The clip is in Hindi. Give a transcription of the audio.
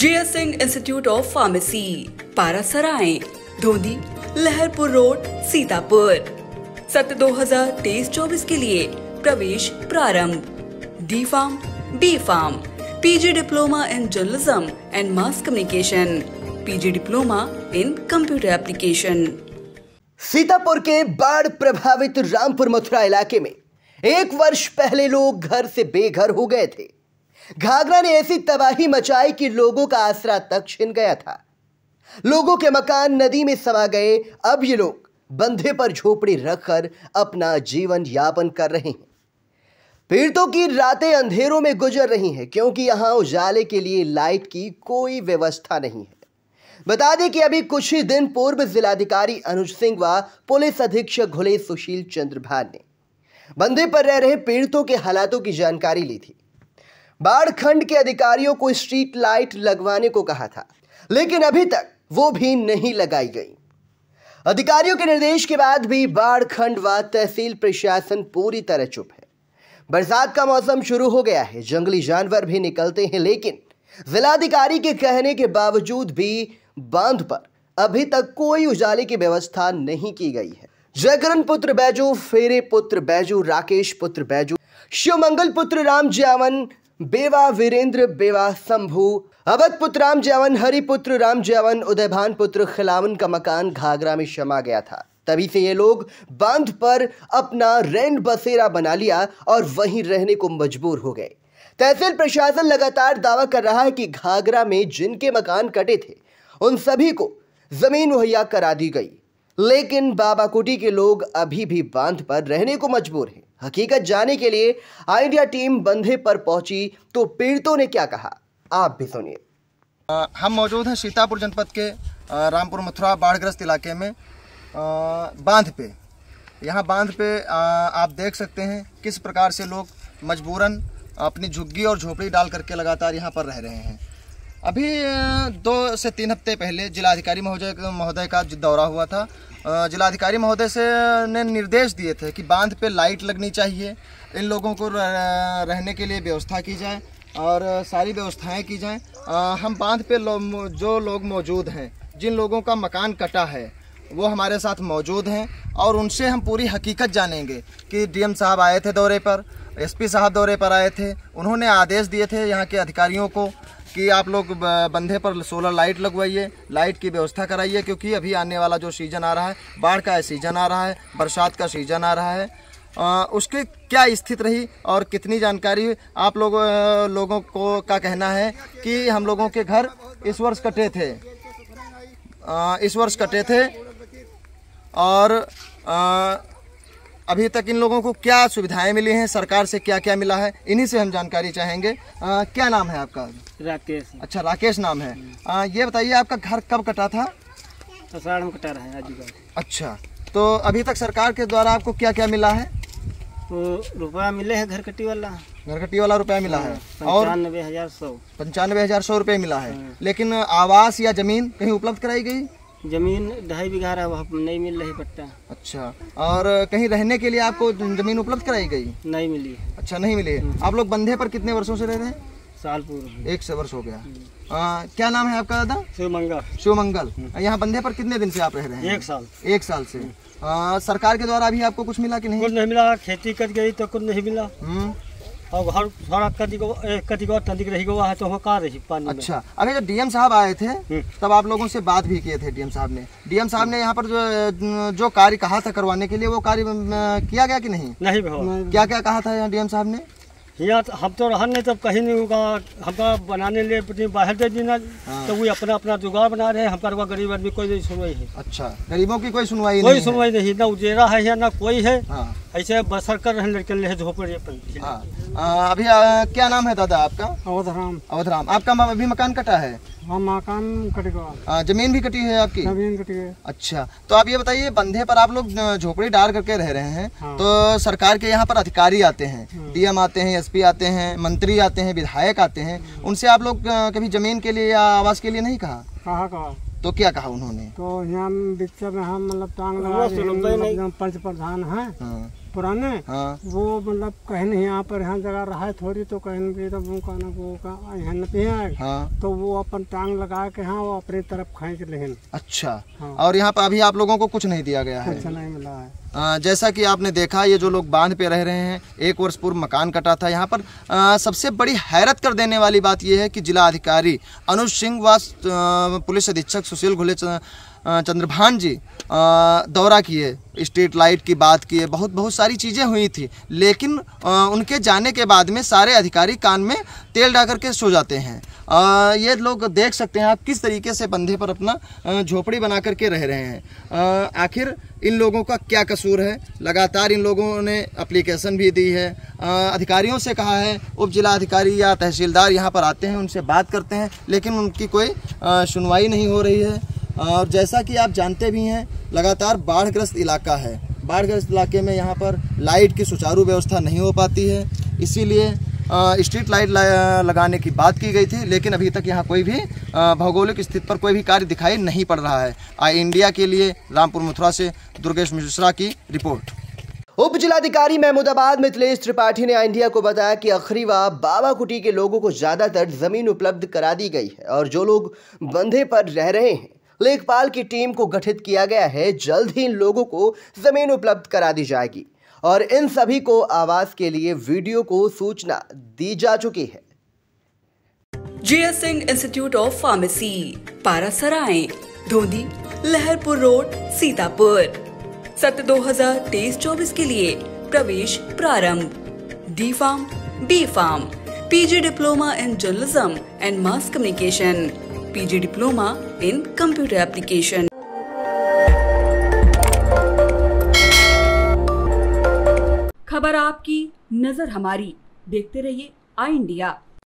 JS Singh institute of pharmacy, Parasrai, Dhondi, Laharpur road, Sitapur. सत्र 2023-24 के लिए प्रवेश प्रारंभ। D.Pharm, B.Pharm, PG diploma in journalism and mass communication, PG diploma in computer application. Sitapur के बाढ़ प्रभावित रामपुर मथुरा इलाके में 1 वर्ष पहले लोग घर से बेघर हो गए थे। घाघरा ने ऐसी तबाही मचाई कि लोगों का आसरा तक छिन गया था। लोगों के मकान नदी में समा गए। अब ये लोग बंधे पर झोपड़ी रखकर अपना जीवन यापन कर रहे हैं। पीड़ितों की रातें अंधेरों में गुजर रही हैं क्योंकि यहां उजाले के लिए लाइट की कोई व्यवस्था नहीं है। बता दें कि अभी कुछ ही दिन पूर्व जिलाधिकारी अनुज सिंह व पुलिस अधीक्षक घुले सुशील चंद्र भान ने बंधे पर रह रहे पीड़ितों के हालातों की जानकारी ली थी। बाढ़ खंड के अधिकारियों को स्ट्रीट लाइट लगवाने को कहा था, लेकिन अभी तक वो भी नहीं लगाई गई। अधिकारियों के निर्देश के बाद भी बाढ़ खंड व तहसील प्रशासन पूरी तरह चुप है। बरसात का मौसम शुरू हो गया है, जंगली जानवर भी निकलते हैं, लेकिन जिलाधिकारी के कहने के बावजूद भी बांध पर अभी तक कोई उजाले की व्यवस्था नहीं की गई है। जयकरण पुत्र बैजू, फेरे पुत्र बैजू, राकेश पुत्र बैजू, शिवमंगल पुत्र राम जयवन, बेवा वीरेंद्र, बेवा शंभू, अवध पुत्र राम जयवन, हरिपुत्र राम जयवन, उदयभान पुत्र खिलावन का मकान घाघरा में समा गया था। तभी से ये लोग बांध पर अपना रैन बसेरा बना लिया और वहीं रहने को मजबूर हो गए। तहसील प्रशासन लगातार दावा कर रहा है कि घाघरा में जिनके मकान कटे थे उन सभी को जमीन मुहैया करा दी गई, लेकिन बाबाकुटी के लोग अभी भी बांध पर रहने को मजबूर हैं। हकीकत जानने के लिए इंडिया टीम बंधे पर पहुंची तो पीड़ितों ने क्या कहा, आप भी सुनिए। हम मौजूद हैं सीतापुर जनपद के रामपुर मथुरा बाढ़ग्रस्त इलाके में बांध पे। यहाँ बांध पे आप देख सकते हैं किस प्रकार से लोग मजबूरन अपनी झुग्गी और झोपड़ी डाल करके लगातार यहाँ पर रह रहे हैं। अभी 2 से 3 हफ्ते पहले जिलाधिकारी महोदय का दौरा हुआ था। जिलाधिकारी महोदय से ने निर्देश दिए थे कि बांध पे लाइट लगनी चाहिए, इन लोगों को रहने के लिए व्यवस्था की जाए और सारी व्यवस्थाएं की जाएं। हम बांध पे जो लोग मौजूद हैं, जिन लोगों का मकान कटा है, वो हमारे साथ मौजूद हैं और उनसे हम पूरी हकीकत जानेंगे कि डीएम साहब आए थे दौरे पर, एसपी साहब दौरे पर आए थे। उन्होंने आदेश दिए थे यहाँ के अधिकारियों को कि आप लोग बंधे पर सोलर लाइट लगवाइए, लाइट की व्यवस्था कराइए, क्योंकि अभी आने वाला जो सीज़न आ रहा है, बाढ़ का सीज़न आ रहा है, बरसात का सीज़न आ रहा है, उसकी क्या स्थिति रही और कितनी जानकारी आप लोगों को का कहना है कि हम लोगों के घर इस वर्ष कटे थे और अभी तक इन लोगों को क्या सुविधाएं मिली हैं, सरकार से क्या क्या मिला है, इन्हीं से हम जानकारी चाहेंगे। क्या नाम है आपका? राकेश। अच्छा, राकेश नाम है। ये बताइए आपका घर कब कटा था? आषाढ़ में कटा रहा है आज। अच्छा, तो अभी तक सरकार के द्वारा आपको क्या क्या मिला है? तो रुपया मिले है, घर कटी वाला रुपया मिला है और 95,100 रुपये मिला है। लेकिन आवास या जमीन कहीं उपलब्ध कराई गई? जमीन 2.5 बीघा है, वहाँ नहीं मिल रही पट्टा। अच्छा, और कहीं रहने के लिए आपको जमीन उपलब्ध कराई गई? नहीं मिली। अच्छा, नहीं मिली। आप लोग बंधे पर कितने वर्षों से रह रहे हैं? साल पूर्व 1 वर्ष हो गया। क्या नाम है आपका दादा? शिवमंगल। यहाँ बंधे पर कितने दिन से आप रह रहे हैं? 1 साल से। सरकार के द्वारा अभी आपको कुछ मिला कि नहीं? कुछ नहीं मिला, खेती कर गई तो कुछ नहीं मिला और घर थोड़ा कदी रही गया है तो वो कहाँ रही पानी। अच्छा, अभी जब डीएम साहब आए थे तब आप लोगों से बात भी किए थे डीएम साहब ने यहाँ पर जो कार्य कहा था करवाने के लिए, वो कार्य किया गया कि नहीं? नहीं। क्या क्या कहा था यहाँ डीएम साहब ने? यहाँ हम तो रहन नहीं, तब कहीं नहीं होगा। हमका बनाने लिए बाहर दे देना, तो वो अपना जुगाड़ बना रहे हैं। हमारे गरीब आदमी कोई नहीं सुनवाई है। अच्छा, गरीबों की कोई सुनवाई नहीं, ना उजेरा है या ना कोई है। ऐसे बसर कर रहे लड़के झोपड़े पर। अभी क्या नाम है दादा आपका? अवधराम। आपका अभी मकान कटा है? हाँ, मकान कटेगा। जमीन भी कटी है आपकी? जमीन कटी है। अच्छा, तो आप ये बताइए, बंधे पर आप लोग झोपड़ी डाल करके रह रहे हैं। हाँ। तो सरकार के यहाँ पर अधिकारी आते हैं, डीएम आते हैं, एसपी आते हैं, मंत्री आते हैं, विधायक आते हैं, उनसे आप लोग कभी जमीन के लिए या आवास के लिए नहीं कहा? कहा। तो क्या कहा उन्होंने? तो यहाँ में हम मतलब पंच प्रधान है, पुराने। हाँ। वो मतलब कहीं नहीं यहाँ पर यहाँ जगह रहा है थोड़ी, तो कहीं भी तो वो कहना वो का यहाँ न पे है। हाँ। तो वो अपन टांग लगा के हाँ वो अपनी तरफ खींच लें। अच्छा। हाँ। और यहाँ पर अभी आप लोगों को कुछ नहीं दिया गया है? कुछ नहीं मिला है। जैसा कि आपने देखा, ये जो लोग बांध पे रह रहे हैं, 1 वर्ष पूर्व मकान कटा था यहाँ पर। सबसे बड़ी हैरत कर देने वाली बात यह है कि जिला अधिकारी अनुज सिंह व पुलिस अधीक्षक सुशील घुले चंद्रभान जी दौरा किए, स्ट्रीट लाइट की बात किए, बहुत सारी चीज़ें हुई थी, लेकिन उनके जाने के बाद में सारे अधिकारी कान में तेल डाल करके सो जाते हैं। ये लोग देख सकते हैं आप किस तरीके से बंधे पर अपना झोपड़ी बना करके रह रहे हैं। आखिर इन लोगों का क्या कसूर है? लगातार इन लोगों ने एप्लीकेशन भी दी है, अधिकारियों से कहा है, उप जिला अधिकारी या तहसीलदार यहाँ पर आते हैं, उनसे बात करते हैं, लेकिन उनकी कोई सुनवाई नहीं हो रही है। और जैसा कि आप जानते भी हैं, लगातार बाढ़ग्रस्त इलाका है। बाढ़ग्रस्त इलाके में यहाँ पर लाइट की सुचारू व्यवस्था नहीं हो पाती है, इसीलिए स्ट्रीट लाइट लगाने की बात की गई थी, लेकिन अभी तक यहाँ कोई भी भौगोलिक स्थिति पर कोई भी कार्य दिखाई नहीं पड़ रहा है। आई इंडिया के लिए रामपुर मथुरा से दुर्गेश मिश्रा की रिपोर्ट। उप जिलाधिकारी महमूदाबाद मिथिलेश त्रिपाठी ने इंडिया को बताया कि अखरी व बाबा कुटी के लोगों को ज्यादातर जमीन उपलब्ध करा दी गई है और जो लोग बंधे पर रह रहे हैं, लेखपाल की टीम को गठित किया गया है। जल्द ही इन लोगों को जमीन उपलब्ध करा दी जाएगी और इन सभी को आवास के लिए वीडियो को सूचना दी जा चुकी है। GS Singh institute of pharmacy, Parasrai, Dhondi, Laharpur road, Sitapur. सत्र 2023-24 के लिए प्रवेश प्रारंभ। D Farm, B Farm, PG diploma in journalism and mass communication, PG diploma in computer application. खबर आपकी, नजर हमारी। देखते रहिए आई इंडिया।